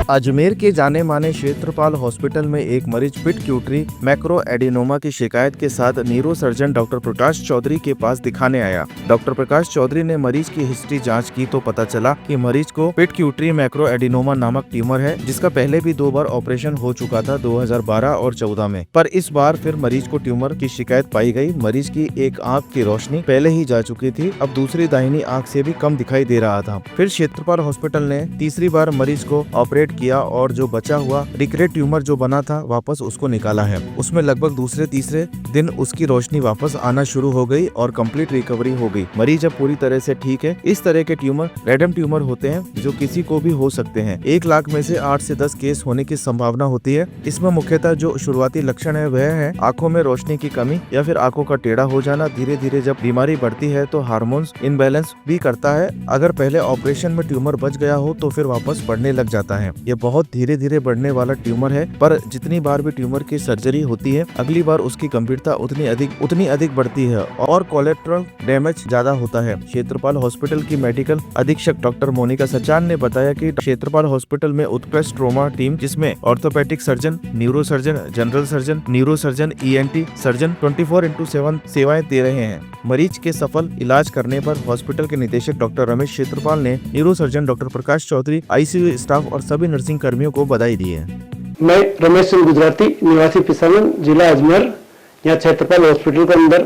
अजमेर के जाने माने क्षेत्रपाल हॉस्पिटल में एक मरीज पिट्यूटरी मैक्रो एडिनोमा की शिकायत के साथ neuro surgeon doctor Prakash Chaudhary के पास दिखाने आया। डॉक्टर प्रकाश चौधरी ने मरीज की हिस्ट्री जांच की तो पता चला कि मरीज को पिट्यूटरी मैक्रो एडिनोमा नामक ट्यूमर है, जिसका पहले भी 2 बार ऑपरेशन हो चुका था 2012 और 14 में, पर इस बार फिर मरीज को ट्यूमर की शिकायत पाई गई। मरीज की एक आँख की रोशनी पहले ही जा चुकी थी, अब दूसरी दाहिनी आँख से भी कम दिखाई दे रहा था। फिर क्षेत्रपाल हॉस्पिटल ने तीसरी बार मरीज को ऑपरेट किया और जो बचा हुआ रिकरेंट ट्यूमर जो बना था वापस उसको निकाला है। उसमें लगभग दूसरे तीसरे दिन उसकी रोशनी वापस आना शुरू हो गई और कंप्लीट रिकवरी हो गई। मरीज अब पूरी तरह से ठीक है। इस तरह के ट्यूमर रैंडम ट्यूमर होते हैं जो किसी को भी हो सकते हैं। 1 लाख में से 8 से 10 केस होने की संभावना होती है। इसमें मुख्यतः जो शुरुआती लक्षण है वह है आंखों में रोशनी की कमी या फिर आंखों का टेढ़ा हो जाना। धीरे धीरे जब बीमारी बढ़ती है तो हार्मोन्स इनबैलेंस भी करता है। अगर पहले ऑपरेशन में ट्यूमर बच गया हो तो फिर वापस बढ़ने लग जाता है। ये बहुत धीरे धीरे बढ़ने वाला ट्यूमर है, पर जितनी बार भी ट्यूमर की सर्जरी होती है अगली बार उसकी गंभीरता उतनी अधिक बढ़ती है और कोलेट्रल डैमेज ज्यादा होता है। क्षेत्रपाल हॉस्पिटल की मेडिकल अधीक्षक डॉक्टर मोनिका सचान ने बताया कि क्षेत्रपाल हॉस्पिटल में उत्कृष्ट ट्रोमा टीम जिसमें orthopaedic surgeon, neuro surgeon, general surgeon, neuro surgeon, ENT surgeon 24/7 सेवाएं दे रहे हैं। मरीज के सफल इलाज करने पर हॉस्पिटल के निदेशक डॉक्टर रमेश क्षेत्रपाल ने neuro surgeon doctor Prakash Chaudhary, ICU staff और सभी नर्सिंग कर्मियों को बधाई दी है। मैं रमेश सिंह गुजराती, निवासी पिसावन, जिला अजमेर, यहाँ क्षेत्रपाल हॉस्पिटल के अंदर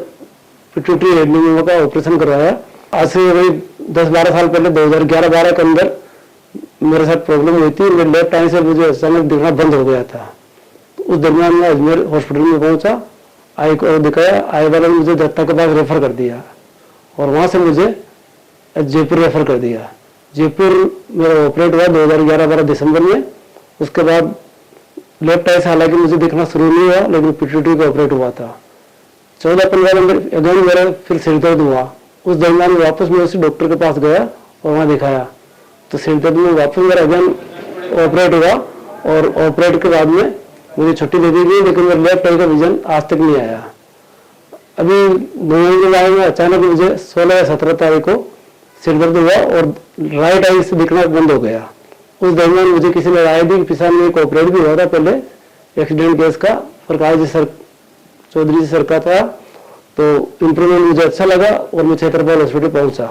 पिट्यूटरी एडिनोमा का ऑपरेशन करवाया। आज से वही 10-12 साल पहले 2011-12 के अंदर मेरे साथ प्रॉब्लम हुई थी। मेरे लेफ्ट आई से मुझे अचानक दिखना बंद हो गया था। उस दरमियान मैं अजमेर हॉस्पिटल में पहुंचा, आई को दिखाया। आई वाले ने मुझे दत्ता के पास रेफर कर दिया और वहां से मुझे जयपुर रेफर कर दिया। जयपुर मेरा ऑपरेट हुआ 2011-12 दिसंबर में। उसके बाद लेफ्ट आई से हालांकि मुझे दिखना शुरू नहीं हुआ, लेकिन पिट्यूटरी का ऑपरेट हुआ था। 14-15 नंबर अगेन मेरा फिर सिर दर्द हुआ। उस दरमियान वापस मैं उसी डॉक्टर के पास गया और वहाँ दिखाया तो सिर दर्द में वापस मेरा अगेन ऑपरेट हुआ और ऑपरेट के बाद में मुझे छुट्टी दे दी गई, लेकिन मेरा लेफ्ट आई का विजन आज तक नहीं आया। अभी 2 महीने के बाद में अचानक मुझे 16 या 17 तारीख को सिर दर्द हुआ और राइट आई से दिखना बंद हो गया। उस दरमियान मुझे किसी ने राय दी कि पिसान में एक ऑपरेट भी हुआ था पहले एक्सीडेंट केस का, प्रकाश जी सर चौधरी जी सर का था। तो इम्प्रूवमेंट मुझे अच्छा लगा और मैं क्षेत्रपाल हॉस्पिटल पहुंचा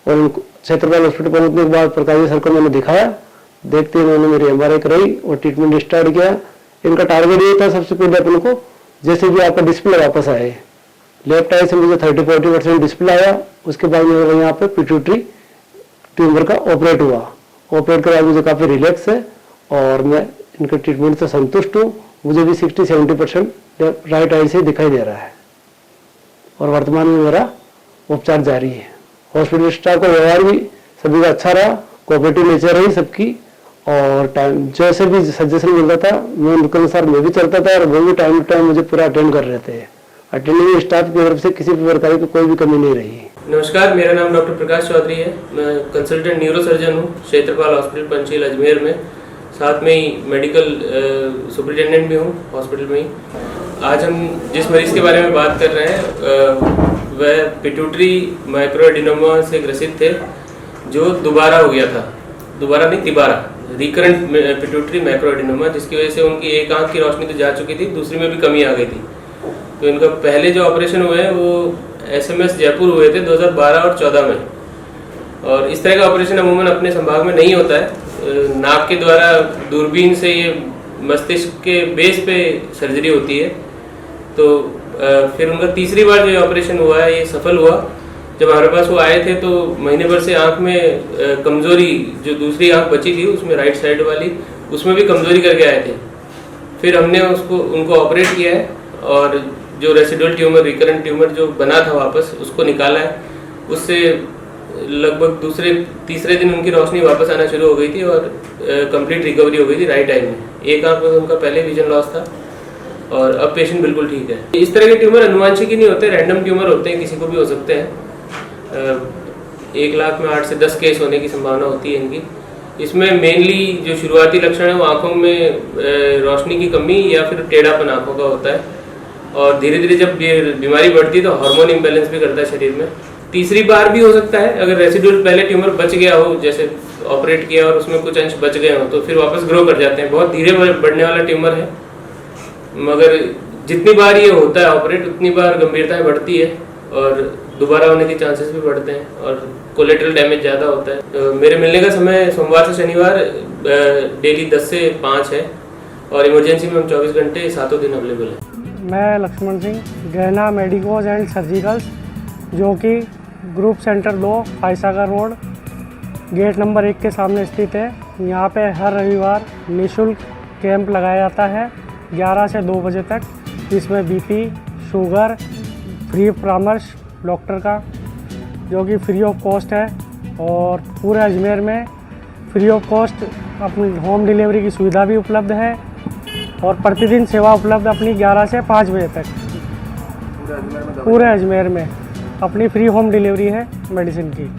और क्षेत्रपाल हॉस्पिटल पहुंचने के बाद प्रकाश जी सर को मैंने दिखाया। देखते ही उन्होंने मेरी MRI कराई और ट्रीटमेंट स्टार्ट किया। इनका टारगेट ये था सबसे पहले अपन को जैसे भी आपका डिस्प्ले वापस आए। लेफ्ट आई से मुझे 30-40% डिस्प्ले आया। उसके बाद मेरे यहाँ पे पिट्यूटरी ट्यूमर का ऑपरेट हुआ। ऑपरेट के बाद मुझे काफ़ी रिलैक्स है और मैं इनके ट्रीटमेंट से संतुष्ट हूँ। मुझे भी 60-70% राइट आई से दिखाई दे रहा है और वर्तमान में मेरा उपचार जारी है। हॉस्पिटल स्टाफ का व्यवहार भी सभी का अच्छा रहा, कोऑपरेटिव नेचर रही सबकी और टाइम जैसे भी सजेशन मिलता था मैं उनके अनुसार मैं भी चलता था और वो भी टाइम टू टाइम मुझे पूरा अटेंड कर रहे थे। अटेंडिंग स्टाफ की तरफ से किसी भी प्रकार की कोई भी कमी नहीं रही। नमस्कार, मेरा नाम डॉक्टर प्रकाश चौधरी है। मैं कंसल्टेंट न्यूरो सर्जन हूँ क्षेत्रपाल हॉस्पिटल पंचशील अजमेर में, साथ में ही मेडिकल सुपरिटेंडेंट भी हूँ हॉस्पिटल में ही। आज हम जिस मरीज़ के बारे में बात कर रहे हैं वह पिट्यूटरी मैक्रो एडिनोमा से ग्रसित थे, जो दोबारा हो गया था, दोबारा नहीं तिबारा, रिकरेंट पिट्यूटरी मैक्रो एडिनोमा, जिसकी वजह से उनकी एक आँख की रोशनी तो जा चुकी थी, दूसरी में भी कमी आ गई थी। तो इनका पहले जो ऑपरेशन हुए हैं वो SMS जयपुर हुए थे 2012 और 14 में। और इस तरह का ऑपरेशन अमूमन अपने संभाग में नहीं होता है। नाक के द्वारा दूरबीन से ये मस्तिष्क के बेस पे सर्जरी होती है। तो फिर उनका तीसरी बार जो ऑपरेशन हुआ है ये सफल हुआ। जब हमारे पास वो आए थे तो महीने भर से आँख में कमज़ोरी, जो दूसरी आँख बची थी उसमें राइट साइड वाली, उसमें भी कमज़ोरी करके आए थे। फिर हमने उनको ऑपरेट किया है और जो रेसिडुअल ट्यूमर, रिकरेंट ट्यूमर जो बना था वापस उसको निकाला है। उससे लगभग तीसरे दिन उनकी रोशनी वापस आना शुरू हो गई थी और कंप्लीट रिकवरी हो गई थी राइट आई में। एक आंख में उनका पहले विजन लॉस था और अब पेशेंट बिल्कुल ठीक है। इस तरह के ट्यूमर अनुवांशिक ही नहीं होते, रैंडम ट्यूमर होते हैं, किसी को भी हो सकते हैं। 1 लाख में 8 से 10 केस होने की संभावना होती है इनकी। इसमें मेनली जो शुरुआती लक्षण है वो आँखों में रोशनी की कमी या फिर टेढ़ापन आँखों का होता है और धीरे धीरे जब बीमारी बढ़ती है तो हार्मोन इम्बैलेंस भी करता है शरीर में। तीसरी बार भी हो सकता है, अगर रेसिडुअल पहले ट्यूमर बच गया हो, जैसे ऑपरेट किया और उसमें कुछ अंश बच गए हो, तो फिर वापस ग्रो कर जाते हैं। बहुत धीरे बढ़ने वाला ट्यूमर है, मगर जितनी बार ये होता है ऑपरेट, उतनी बार गंभीरताएं बढ़ती है और दोबारा होने के चांसेस भी बढ़ते हैं और कोलेटरल डैमेज ज़्यादा होता है। मेरे मिलने का समय सोमवार से शनिवार डेली 10 से 5 है और इमरजेंसी में हम 24 घंटे 7 दिन अवेलेबल है। मैं लक्ष्मण सिंह, गहना मेडिकोज एंड सर्जिकल्स, जो कि group centre 2 Foy Sagar road gate number 1 के सामने स्थित है। यहाँ पे हर रविवार निःशुल्क कैंप लगाया जाता है 11 से 2 बजे तक, जिसमें बीपी, शुगर, फ्री परामर्श डॉक्टर का, जो कि फ्री ऑफ कॉस्ट है, और पूरे अजमेर में फ्री ऑफ कॉस्ट अपनी होम डिलीवरी की सुविधा भी उपलब्ध है और प्रतिदिन सेवा उपलब्ध अपनी 11 से 5 बजे तक पूरे अजमेर में अपनी फ्री होम डिलीवरी है मेडिसिन की।